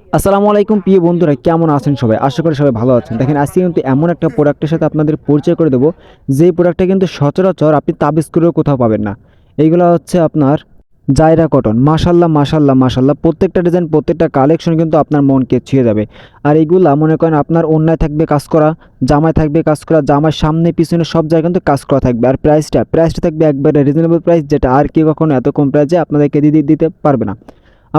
আসসালামু আলাইকুম প্রিয় বন্ধুরা, কেমন আছেন সবাই? আশা করি সবাই ভালো আছেন। দেখেন আজকে কিন্তু এমন একটা প্রোডাক্টের সাথে আপনাদের পরিচয় করে দেবো, যেই প্রোডাক্টটা কিন্তু সচরাচর আপনি তাবিজ করেও কোথাও পাবেন না। এইগুলা হচ্ছে আপনার জায়রা কটন। মাশাল্লাহ মাশাল্লাহ মাশাল্লাহ, প্রত্যেকটা ডিজাইন প্রত্যেকটা কালেকশন কিন্তু আপনার মনকে ছুঁয়ে যাবে। আর এইগুলা মনে করেন আপনার ওড়নায় থাকবে কাজ করা, জামায় থাকবে কাজ করা, জামার সামনে পিছনে সব জায়গায় কিন্তু কাজ করা থাকবে। আর প্রাইসটা থাকবে একবারে রিজনেবল প্রাইস, যেটা আর কেউ কখনো এত কম প্রাইসে আপনাদেরকে দিতে পারবে না।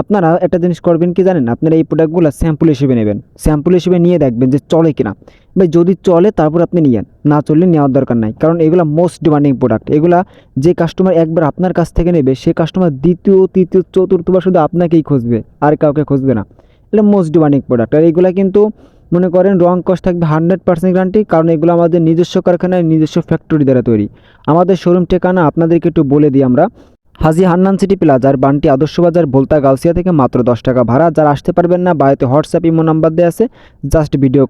আপনারা একটা জিনিস করবেন কি জানেন, আপনারা এই প্রোডাক্টগুলো স্যাম্পল হিসেবে নেবেন, স্যাম্পল হিসেবে নিয়ে দেখবেন যে চলে কিনা। ভাই যদি চলে তারপর আপনি নিয়েন, না চললে নেওয়ার দরকার নাই, কারণ এগুলো মোস্ট ডিমান্ডিং প্রোডাক্ট। এগুলা যে কাস্টমার একবার আপনার কাছ থেকে নেবে, সে কাস্টমার দ্বিতীয় তৃতীয় চতুর্থবার শুধু আপনাকেই খুঁজবে, আর কাউকে খুঁজবে না। এটা মোস্ট ডিমান্ডিং প্রোডাক্ট। আর এগুলা কিন্তু মনে করেন রং কস্ট থাকবে 100% গ্যারান্টি, কারণ এগুলো আমাদের নিজস্ব কারখানায় নিজস্ব ফ্যাক্টরি দ্বারা তৈরি। আমাদের শোরুম ঠিকানা আপনাদেরকে একটু বলে দিই আমরা। হাজী হান্নান সিটি প্লাজার, বান্টি আদর্শ বাজার, ভোলতা গাউসিয়া থেকে মাত্র 10 টাকা ভাড়া। যারা আসতে পারবেন না, বাড়িতে হোয়াটসঅ্যাপ ইমো নাম্বার দেওয়া আছে, জাস্ট ভিডিও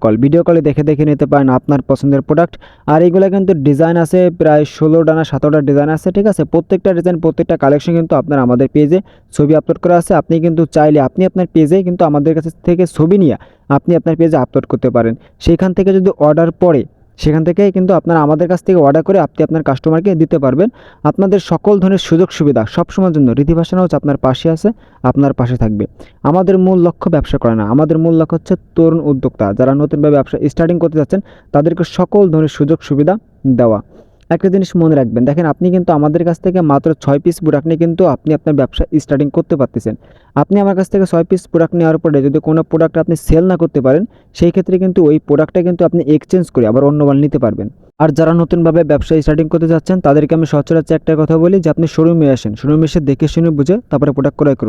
কলে দেখে নিতে পারেন আপনার পছন্দের প্রোডাক্ট। আর এইগুলো কিন্তু ডিজাইন আছে প্রায় 16টা না 17টা ডিজাইন আছে, ঠিক আছে। প্রত্যেকটা ডিজাইন প্রত্যেকটা কালেকশন কিন্তু আপনার আমাদের পেজে ছবি আপলোড করা আছে। আপনি কিন্তু চাইলে আপনি আপনার পেজে কিন্তু আমাদের কাছ থেকে ছবি নিয়ে আপনি আপনার পেজে আপলোড করতে পারেন। সেইখান থেকে যদি অর্ডার পড়ে, সেখান থেকেই কিন্তু আপনারা আমাদের কাছ থেকে অর্ডার করে আপনি আপনার কাস্টমারকে দিতে পারবেন। আপনাদের সকল ধরনের সুযোগ সুবিধা সবসময়ের জন্য রীতিভাষা হচ্ছে আপনার পাশে আছে, আপনার পাশে থাকবে। আমাদের মূল লক্ষ্য ব্যবসা করা না, আমাদের মূল লক্ষ্য হচ্ছে তরুণ উদ্যোক্তা যারা নতুনভাবে ব্যবসা স্টার্টিং করতে যাচ্ছেন, তাদেরকে সকল ধরনের সুযোগ সুবিধা দেওয়া। একটা জিনিস মনে রাখবেন, দেখেন আপনি কিন্তু আমাদের কাছ থেকে মাত্র 6 পিস প্রোডাক্ট নিয়ে কিন্তু আপনি আপনার ব্যবসা স্টার্টিং করতে পারতেছেন। আপনি আমার কাছ থেকে 6 পিস প্রোডাক্ট নেওয়ার পরে যদি কোনো প্রোডাক্ট আপনি সেল না করতে পারেন, সেই ক্ষেত্রে কিন্তু ওই প্রোডাক্টটা কিন্তু আপনি এক্সচেঞ্জ করে আবার অন্য মাল নিতে পারবেন। আর যারা নতুনভাবে ব্যবসা স্টার্টিং করতে যাচ্ছেন, তাদেরকে আমি সচরাচর একটা কথা বলি যে আপনি শোরুমে আসেন, শোরুমে এসে দেখে শুনে বুঝে তারপরে প্রোডাক্ট ক্রয় করুন।